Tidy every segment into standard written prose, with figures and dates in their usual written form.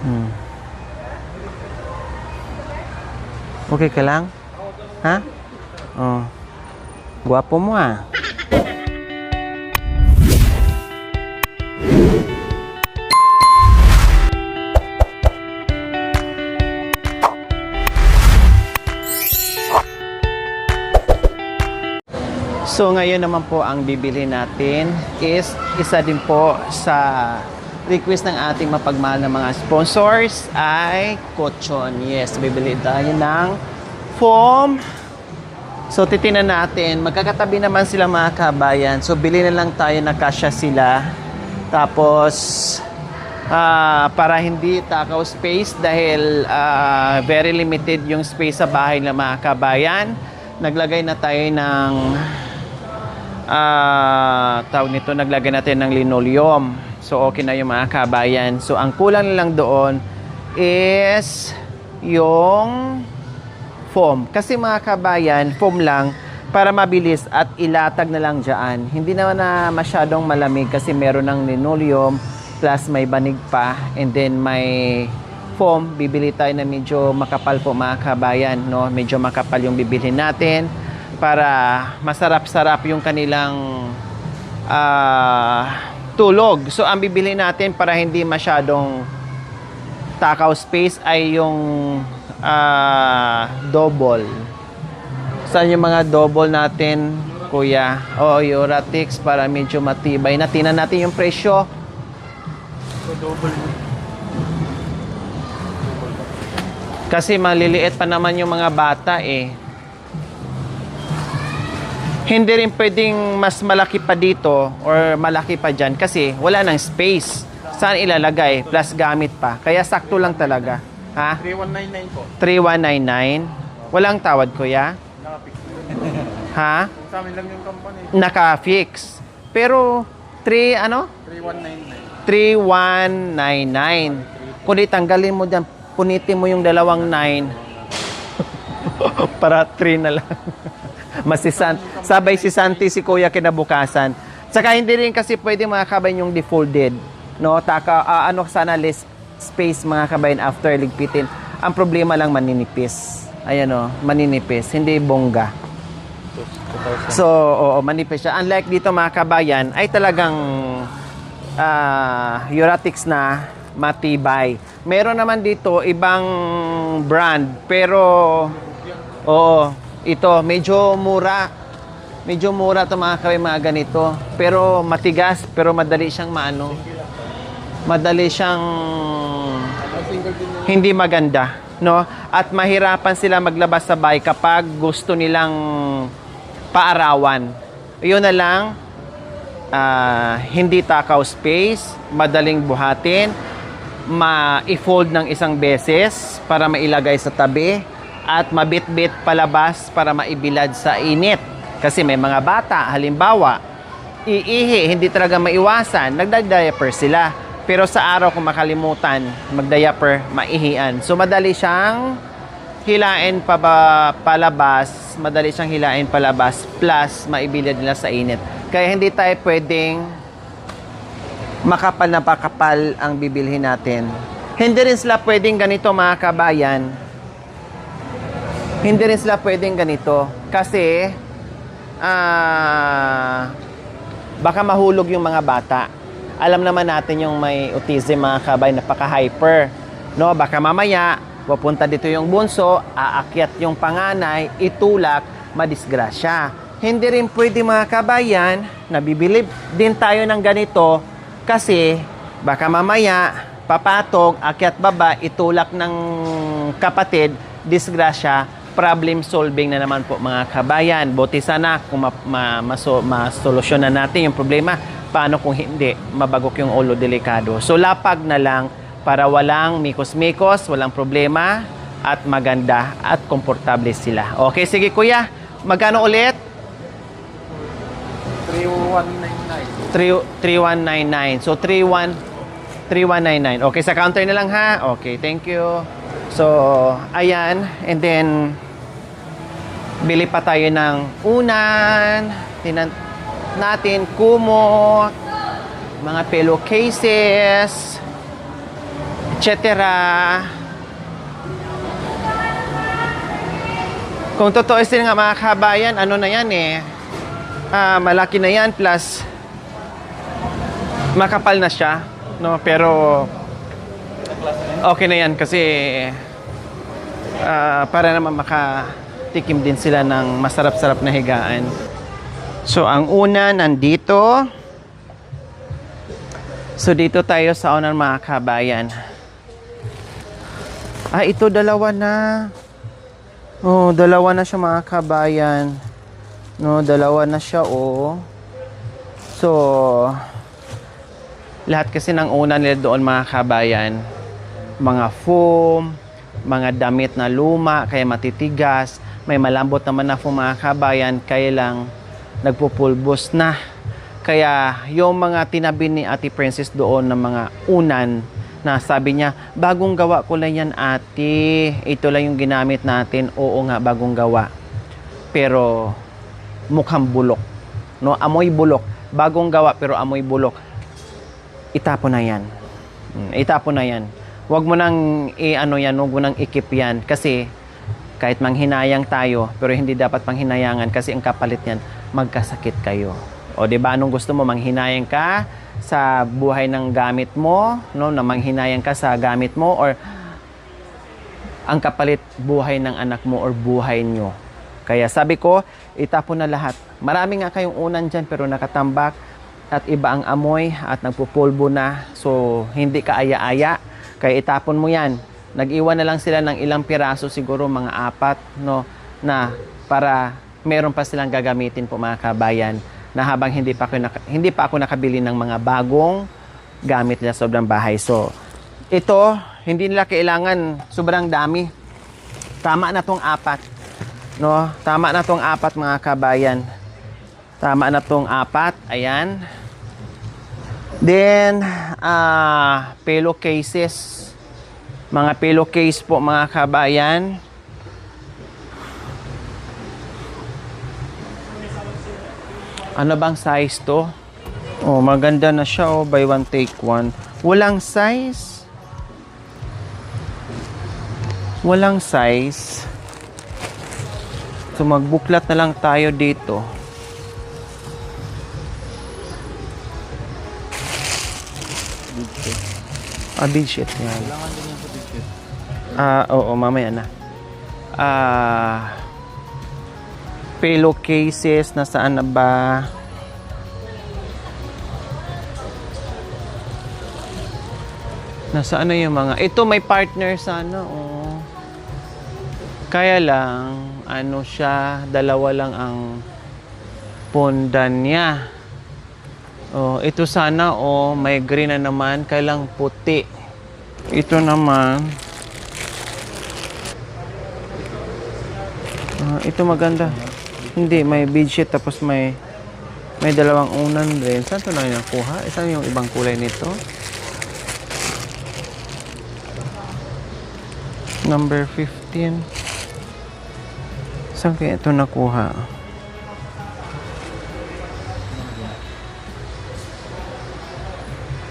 Hmm. Okay ka lang? Ha? Oh. Gwapo mo ah. So ngayon naman po ang bibili natin is isa din po sa request ng ating mapagmahal na mga sponsors ay Kutsyon. Yes, bibili tayo ng foam. So titingnan natin, magkakatabi naman sila mga kabayan. So bili na lang tayo na kasya sila. Tapos para hindi takaw space dahil very limited yung space sa bahay ng mga kabayan. Naglagay na tayo ng tawag nito, naglagay natin ng linoleum. So okay na yung mga kabayan. So ang kulang lang doon is yung foam. Kasi mga kabayan, foam lang para mabilis at ilatag na lang dyan. Hindi naman na masyadong malamig kasi meron ng linoleum plus may banig pa and then may foam. Bibili tayo na medyo makapal po mga kabayan, no? Medyo makapal yung bibili natin para masarap-sarap yung kanilang tulog. So ang bibili natin para hindi masyadong takaw space ay yung double. Saan yung mga double natin, kuya? O, Euratix para medyo matibay. Tingnan natin yung presyo. Kasi maliliit pa naman yung mga bata eh. Hindi rin pwedeng mas malaki pa dito or malaki pa dyan kasi wala nang space. Saan ilalagay? Plus gamit pa. Kaya sakto lang talaga. Ha? 3199 po. 3199. Walang tawad, kuya? Naka-fix. Ha? Sa amin lang yung company. Naka-fix. Pero 3199. 3199. Kung tanggalin mo dyan, punitin mo yung dalawang 9 para 3 na lang. Sabay si Santi, si Kuya kinabukasan. Saka hindi rin kasi pwede mga kabayan yung defolded. No? Sana less space mga kabayan after ligpitin. Ang problema lang maninipis. Ayan o, maninipis. Hindi bongga. So, oo, manipis siya. Unlike dito mga kabayan, ay talagang Euratix na matibay. Meron naman dito ibang brand. Pero, oo, ito, medyo mura. Medyo mura ito mga kabayan, mga ganito. Pero matigas, pero madali siyang madali siyang hindi maganda, no? At mahirapan sila maglabas sa bahay kapag gusto nilang paarawan. Yun na lang, hindi takaw space, madaling buhatin, ma-fold ng isang beses para mailagay sa tabi, at mabit-bit palabas para maibilad sa init. Kasi may mga bata, halimbawa, iihi, hindi talaga maiwasan, nagda-diaper sila. Pero sa araw kung makalimutan mag-diaper, maihian. So madali siyang hilain palabas, madali siyang hilain palabas plus maibilad nila sa init. Kaya hindi tayo pwedeng makapal na pakapal ang bibilhin natin. Hindi rin sila pwedeng ganito mga kabayan. Hindi rin sila pwedeng ganito kasi baka mahulog yung mga bata. Alam naman natin yung may autism mga kabayan, napaka-hyper. No? Baka mamaya, pupunta dito yung bunso, aakyat yung panganay, itulak, madisgrasya. Hindi rin pwede mga kabayan, nabibilib din tayo ng ganito kasi baka mamaya, papatog, akyat baba, itulak ng kapatid, disgrasya, problem solving na naman po mga kabayan. Buti sana kung masolusyonan natin yung problema. Paano kung hindi, mabagok yung ulo, delikado. So lapag na lang para walang mikos-mikos, walang problema, at maganda at komportable sila. Okay, sige kuya. Magkano ulit? 3199. 3199. So 3199. Okay, sa counter na lang ha. Okay, thank you. So, ayan. And then, bili pa tayo ng unan. Natin, kumot, mga pillowcases. etc. Kung totoo din nga mga kabayan, ano na yan eh, malaki na yan plus makapal na siya, no? Pero okay na yan kasi para naman makatikim din sila ng masarap-sarap na higaan. So ang una nandito. So dito tayo sa unang mga kabayan. Ito dalawa na. Oh, dalawa na siya mga kabayan. No, dalawa na siya oh. So lahat kasi ng una nila doon mga kabayan, mga foam, mga damit na luma kaya matitigas, may malambot naman na foam mga kabayan kaya lang nagpupulbos na. Kaya yung mga tinabi ni Ate Princess doon ng mga unan na sabi niya, bagong gawa ko lang yan ate, ito lang yung ginamit natin. Oo nga, bagong gawa. Pero mukhang bulok. No? Amoy bulok. Bagong gawa pero amoy bulok. Itapon na yan. Itapon na yan. Huwag mo nang huwag mo nang ikip yan. Kasi kahit manghinayang tayo, pero hindi dapat panghinayangan kasi ang kapalit yan, magkasakit kayo. O di ba anong gusto mo, manghinayang ka sa buhay ng gamit mo, no, na manghinayang ka sa gamit mo or ang kapalit buhay ng anak mo or buhay nyo. Kaya sabi ko, itapon na lahat. Marami nga kayong unan dyan pero nakatambak at iba ang amoy at nagpupulbo na. So hindi ka aya-aya. Kaya itapon mo yan. Nag-iwan na lang sila ng ilang piraso, siguro mga 4, no, na para meron pa silang gagamitin po mga kabayan na habang hindi pa ako nakabili ng mga bagong gamit nila sa sobrang bahay. So, ito, hindi nila kailangan sobrang dami. Tama na tong 4. No? Tama na tong 4 mga kabayan. Tama na tong 4. Ayan. Then, pillowcases. Mga pillowcase po mga kabayan. Ano bang size to? Oh, maganda na siya oh, buy one take one. Walang size. Walang size. So magbuklat na lang tayo dito. Bedsheet yan. Kailangan din yung bedsheet. Oo, mamaya na. Pillowcases, nasaan na ba? Nasaan na yung mga... Ito may partner sana, oh. Kaya lang, ano siya, dalawa lang ang pundan niya. Oh, ito sana, oh, may green na naman, kailang puti. Ito naman. Ito maganda. Hindi, may bedsheet tapos may dalawang unan din. Saan ito na nakuha? Saan yung ibang kulay nito? Number 15. Saan kaya ito nakuha?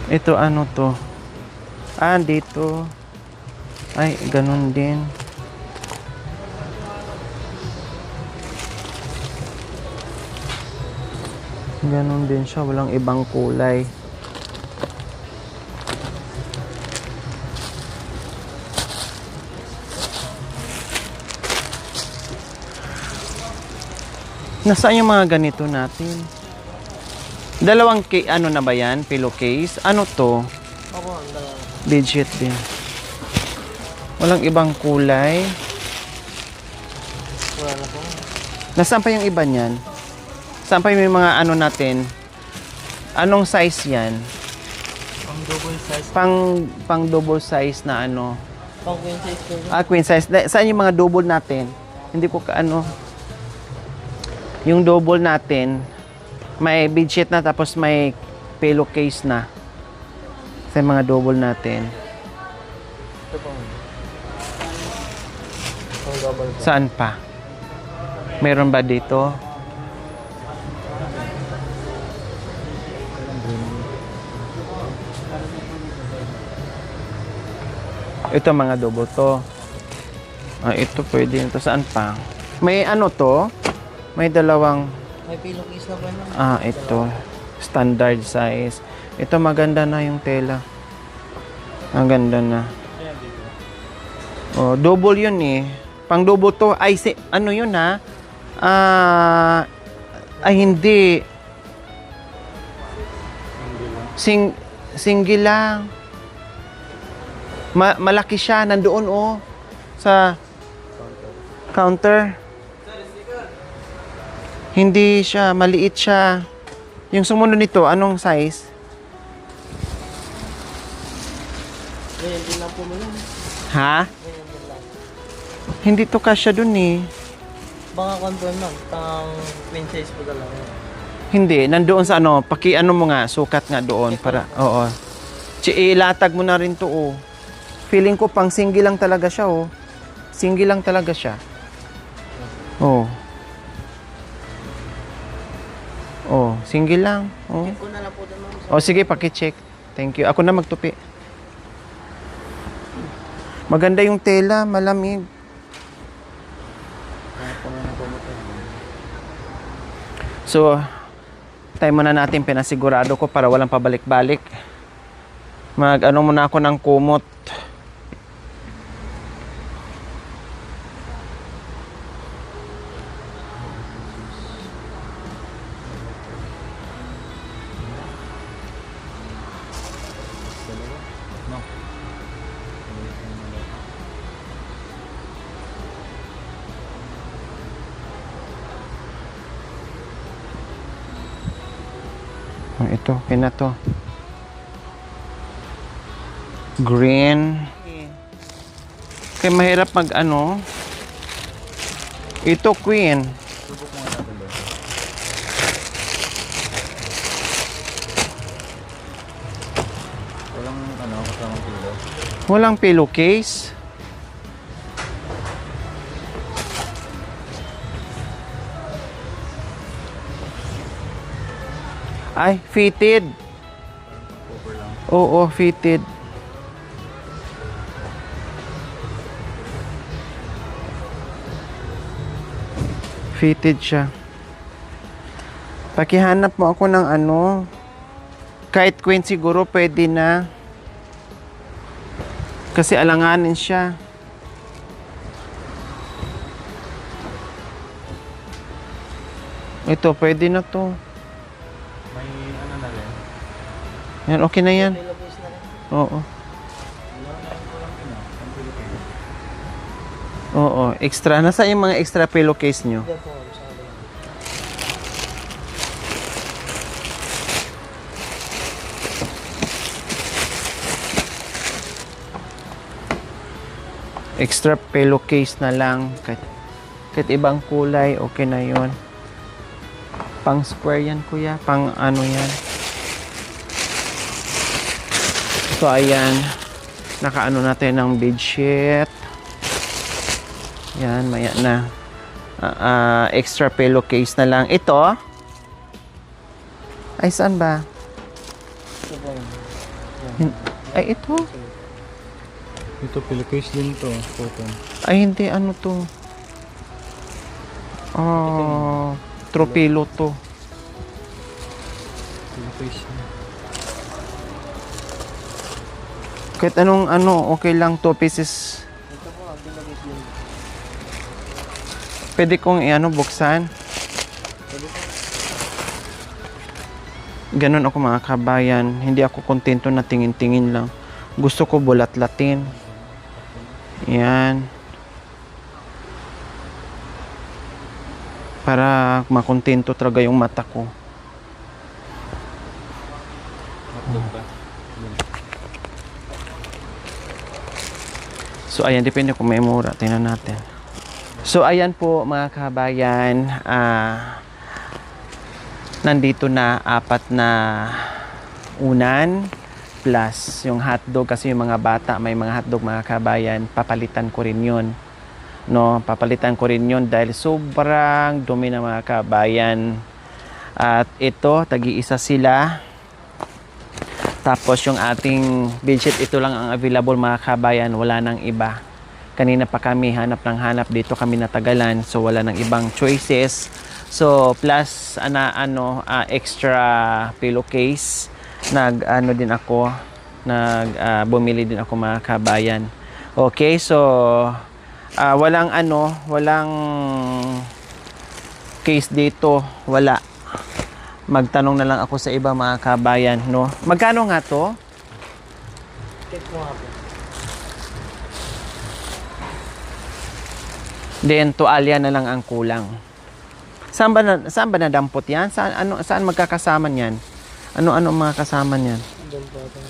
Ito ano to? Dito. Ay, ganun din. Ganon din siya, walang ibang kulay. Nasaan yung mga ganito natin? Dalawang ano na ba yan? Pillowcase? Ano to? Ako, ang dalawa. Bedsheet din. Walang ibang kulay. Wala na po. Nasaan pa yung iba niyan? Saan pa yung mga ano natin? Anong size yan? Ang double size. Pang double size na ano? Pang queen size po. Queen size. Saan yung mga double natin? Hindi ko kaano. Yung double natin, may bedsheet na tapos may pillowcase na. Sa mga double natin. Ito po. Pang double po. Saan pa? Meron ba dito? Ito mga double to. Ito pwede ito. Saan pa? May ano to? May dalawang May pillowcase na ba na? ito. Standard size. Ito maganda na yung tela. Ang ganda na. Oh, double yun eh. Pang double to. Ay, ano yun ha? Ay, hindi. Single lang. Malaki siya. Nandoon oh. Sa counter. Hindi siya. Maliit siya. Yung sumunod nito, anong size? Ganyan din lang po mo lang. Ha? Ganyan din lang. Hindi to kasya dun eh. Baka confirm lang. Pang queen size po lang. Hindi, nandoon sa ano, paki-ano mo nga, sukat nga doon para, oo. Ilatag mo na rin to, oh. Feeling ko pang single lang talaga siya, oh. Single lang talaga siya. Oh. Oh, single lang. Oh. Check ko na lang po doon ma'am. Oh, sige, paki-check. Thank you. Ako na magtupi. Maganda yung tela, malamig. So, time muna natin pinasigurado ko para walang pabalik-balik. Mag-ano muna ako ng kumot. Ito, okay na to. Green. Kaya mahirap mag ano. Ito queen. Walang ano, kasamang pillow. Walang pillowcase. Ay, fitted. Oo, fitted. Fitted siya. Pakihanap mo ako ng ano. Kahit queen siguro pwede na. Kasi alanganin siya. Ito, pwede na to. May ano na rin. Yan, okay na yan. Pillowcase na rin. Oo. Oo, extra. Nasa yung mga extra pillowcase nyo? Hindi po, sa akin. Extra pillowcase na lang. Kahit ibang kulay, okay na yon. Pang square yan, kuya. Pang ano yan. So, ayan. Nakaano natin ng bedsheet. Yan, maya na. Extra pillowcase na lang. Ito. Ay, saan ba? Ito po. Ay, ito. Ito, pillowcase din to. Cotton. Ay, hindi. Ano to? Tropilo to. Pillowcase na. Kahit anong ano, okay lang 2 pieces. Ito po, pillowcase din. Pwede kong i-ano, buksan. Pwede po. Ganon ako mga kabayan. Hindi ako kontento na tingin-tingin lang. Gusto ko bulat-latin. Yan. Para makontento talaga yung mata ko. Hotdog ba? So ayan, depende kung may mura. Tingnan natin. So ayan po mga kabayan. Nandito na 4 na unan plus yung hotdog kasi yung mga bata may mga hotdog mga kabayan, papalitan ko rin yun. No, papalitan ko rin yun dahil sobrang dumi na mga kabayan. At ito, tagi-isa sila. Tapos yung ating bedsheet, ito lang ang available mga kabayan, wala nang iba. Kanina pa kami hanap ng hanap, dito kami natagalan, so wala nang ibang choices. So plus extra pillowcase, din ako, bumili din ako mga kabayan. Okay, so walang case dito, wala. Magtanong na lang ako sa iba mga kabayan, no? Magkano nga to? Check mo nga po. Then tuwalya na lang ang kulang. Saan ba nadampot yan? Saan magkakasama niyan? Ano mga kasama niyan? Doon po ito.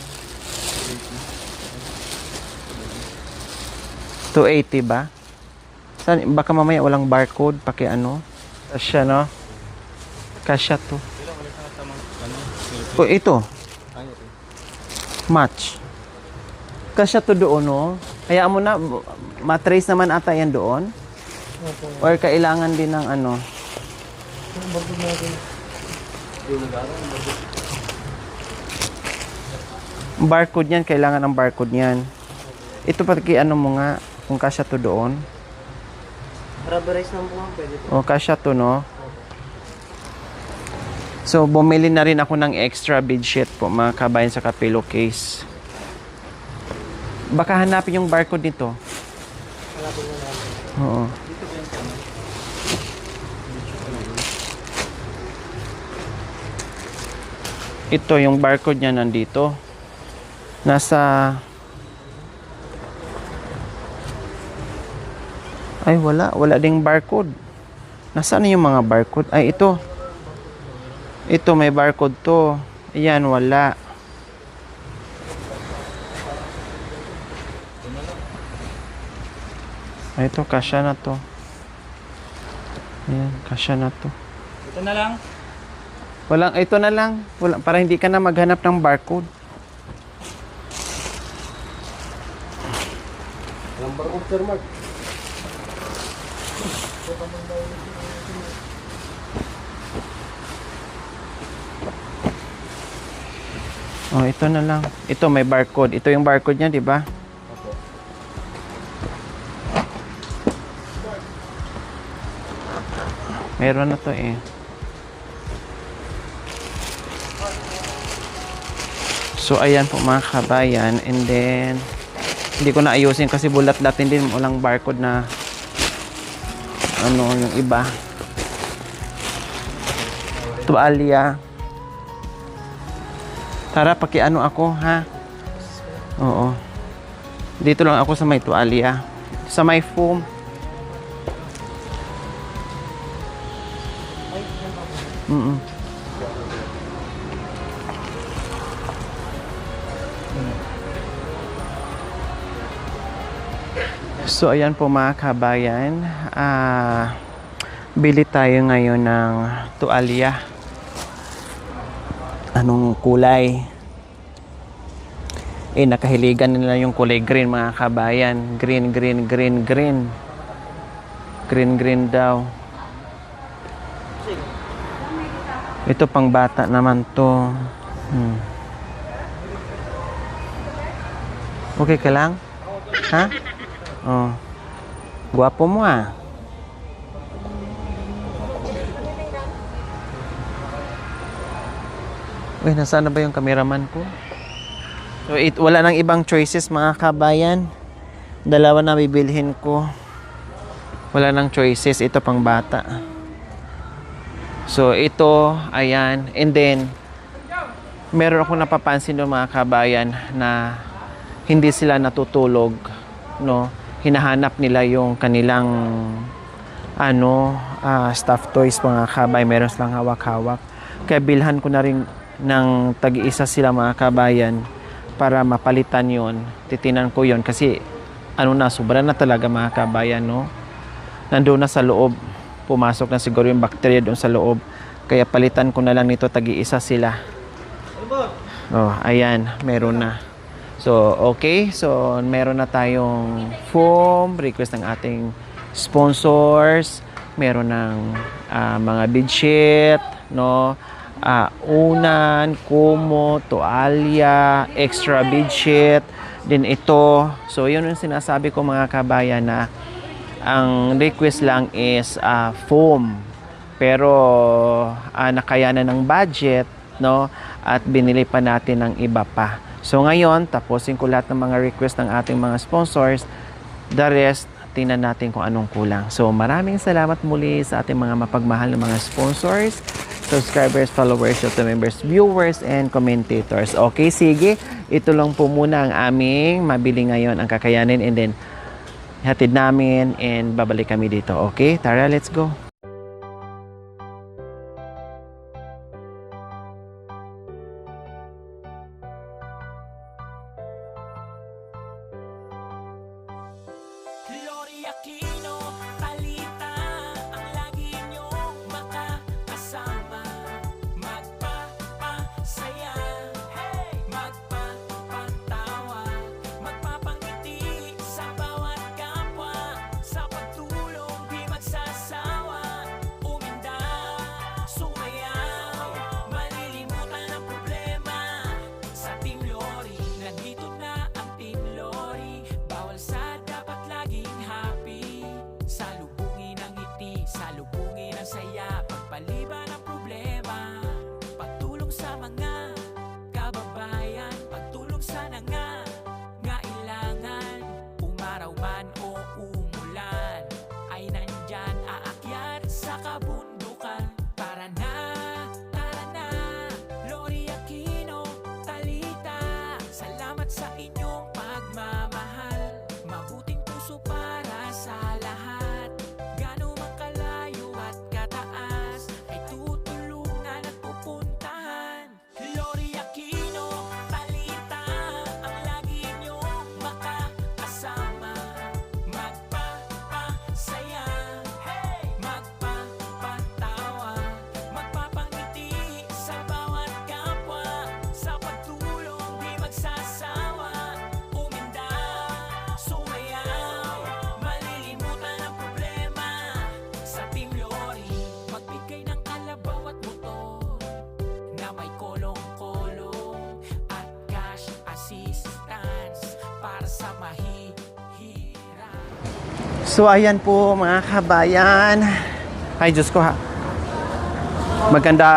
280 ba? Baka mamaya walang barcode, Kasya, no? Kasya to. Ito. Match. Kasya to doon, no? Hayaan mo na, matrace naman ata yan doon. Opo. Or kailangan din ng Yung barcode natin. barcode niyan, kailangan ng barcode niyan. Ito pati mo nga, kung kasya to doon. Rubberize lang po nga, pwede po. O, kasya to, no? So, bumili na rin ako ng extra bedsheet po, mga kabayan, sa pillowcase. Baka hanapin yung barcode nito. Hanapin mo natin. Oo. Ito, yung barcode niya nandito. Ay, wala. Wala ding barcode. Nasaan yung mga barcode? Ay, ito. Ito, may barcode to. Ayan, wala. Ay, ito, kasya na to. Ayan, kasya na to. Ito na lang. Ito na lang. Para hindi ka na maghanap ng barcode. Walang barcode, Sir Mark. Oh, ito na lang. Ito may barcode. Ito yung barcode niya, di ba? Meron na to eh. So, ayan po mga kabayan. And then, hindi ko na ayusin kasi bulat-latin din. Walang barcode na yung iba. Tuwalya. Tara, ako, ha? Oo. Dito lang ako sa may tuwalya. Sa may foam. So, ayan po mga kabayan. Bili tayo ngayon ng tuwalya. Anong kulay? Nakahiligan nila yung kulay green mga kabayan. Green. Green daw. Ito pang bata naman to. Okay ka lang? Ha? Oh. Guwapo mo ah. Uy, nasaan na ba yung cameraman ko? So, wala nang ibang choices mga kabayan. Dalawa na bibilhin ko. Wala nang choices. Ito pang bata. So, ito, ayan. And then, meron akong napapansin ng mga kabayan na hindi sila natutulog, no? Hinahanap nila yung kanilang stuffed toys mga kabay. Meron silang hawak-hawak. Kaya bilhan ko na rin ng tag-iisa sila mga kabayan para mapalitan yon. Titinan ko yon kasi sobra na talaga mga kabayan, no? Nandoon na sa loob. Pumasok na siguro yung bacteria doon sa loob. Kaya palitan ko na lang nito, tag-iisa sila. Oh, ayan, meron na. So, okay. So, meron na tayong foam, request ng ating sponsors. Meron ng mga bedsheet, no? unan, kumo, toalya, extra bedsheet, din ito. So, yun yung sinasabi ko mga kabayan na ang request lang is foam. Pero nakayanan ng budget, no? At binili pa natin ng iba pa. So ngayon, tapusin ko lahat ng mga request ng ating mga sponsors. The rest, tingnan natin kung anong kulang. So maraming salamat muli sa ating mga mapagmahal na mga sponsors, subscribers, followers, YouTube members, viewers, and commentators. Okay, sige. Ito lang po muna ang aming mabili ngayon, ang kakayanin, and then hatid namin and babalik kami dito. Okay, tara, let's go. Lori Aquino, Talita, ang lagi niyong makakasama. Magpapasaya, hey! Magpapatawa, magpapangiti sa bawat kapwa. Sa pagtulong di magsasawa, uminda, sumayaw, malilimutan ang problema. Sa Team Lori, nandito na ang Team Lori. Bawal sa dapat laging happy. Salubungin ang ngiti, salubungin ang saya. Pagpaliban ang problema, pagtulong sa mga kababayan, pagtulong sa nangangailangan. Umaraw man o umulan, ay nandyan aakyat sa kabundukan. Tara na, Lori Aquino, Talita. Salamat sa inyong pagmamahal. Mabuting puso para sa lahat. Gano man kalayo at kataas, ay tutulungan at pupuntahan. Lori Aquino, Talita, ang lagi niyong makakasama. Magpapasaya, hey! Magpapatawa, magpapangiti sa bawat kapwa. Sa pagtulong di magsasawa, uminda, sumayaw, malilimutan ang problema. Sa Team Lori, magbigay ng kalabaw at motor na may kolong-kolong at cash assistance para sa mahihirap. So ayan po mga kabayan. Ay Diyos ko ha. Maganda,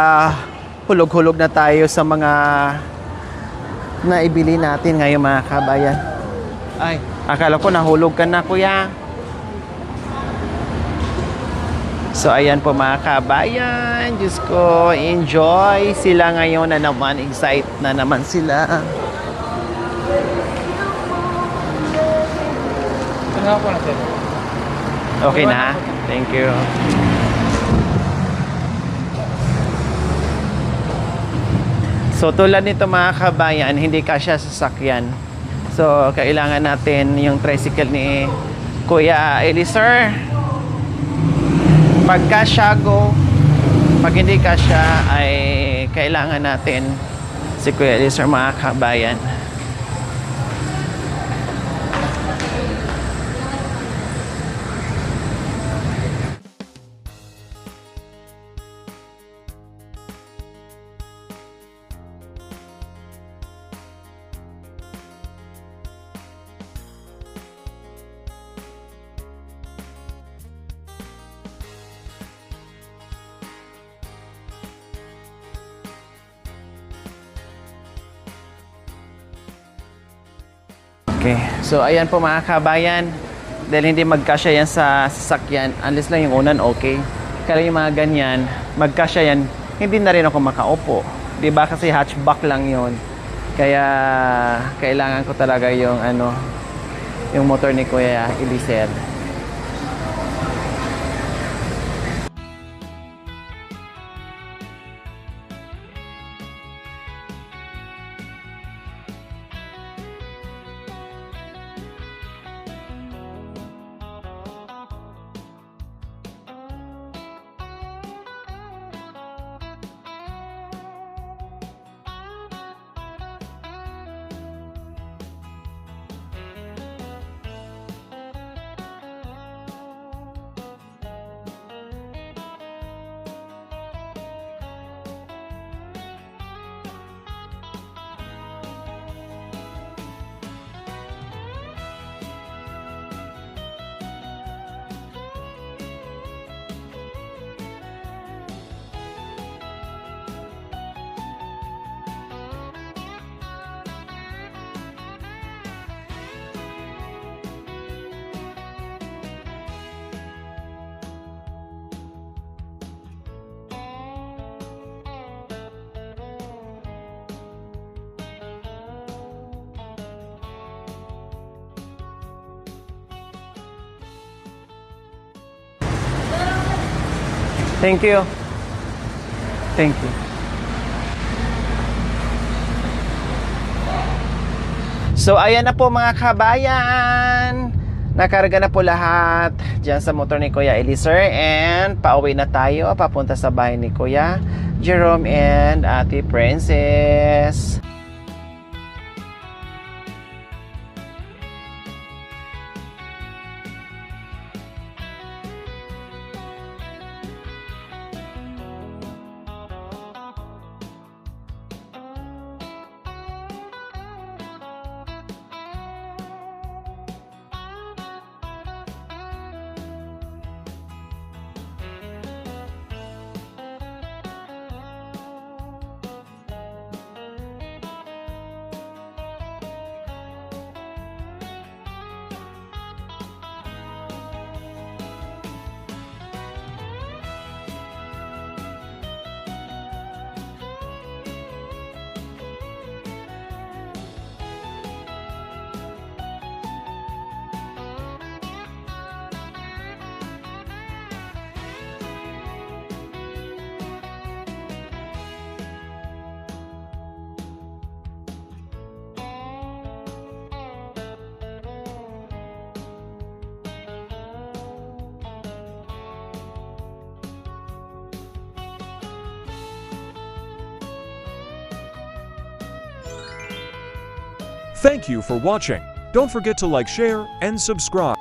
hulog-hulog na tayo sa mga naibili natin ngayon mga kabayan. Ay, akala ko nahulog ka na kuya. So ayan po mga kabayan. Diyos ko, enjoy sila ngayon na naman. Excite na naman sila. Okay na? Thank you. So tulad nito mga kabayan, hindi kasya sa sasakyan. So kailangan natin yung tricycle ni Kuya Elisir. Pag kasya, go. Pag hindi kasya, ay kailangan natin si Kuya Elisir mga kabayan. Okay. So, ayan po mga kabayan. Dahil hindi magkasya yan sa sasakyan, unless lang yung unan, okay. Kaya yung mga ganyan, magkasya yan, hindi na rin ako makaupo. Diba? Kasi hatchback lang yon. Kaya, kailangan ko talaga yung, yung motor ni Kuya Elisir. Thank you. Thank you. So, ayan na po mga kabayan. Nakarga na po lahat dyan sa motor ni Kuya Eliezer. And pauwi na tayo papunta sa bahay ni Kuya Jerome and Ate Princess. Thank you for watching. Don't forget to like, share, and subscribe.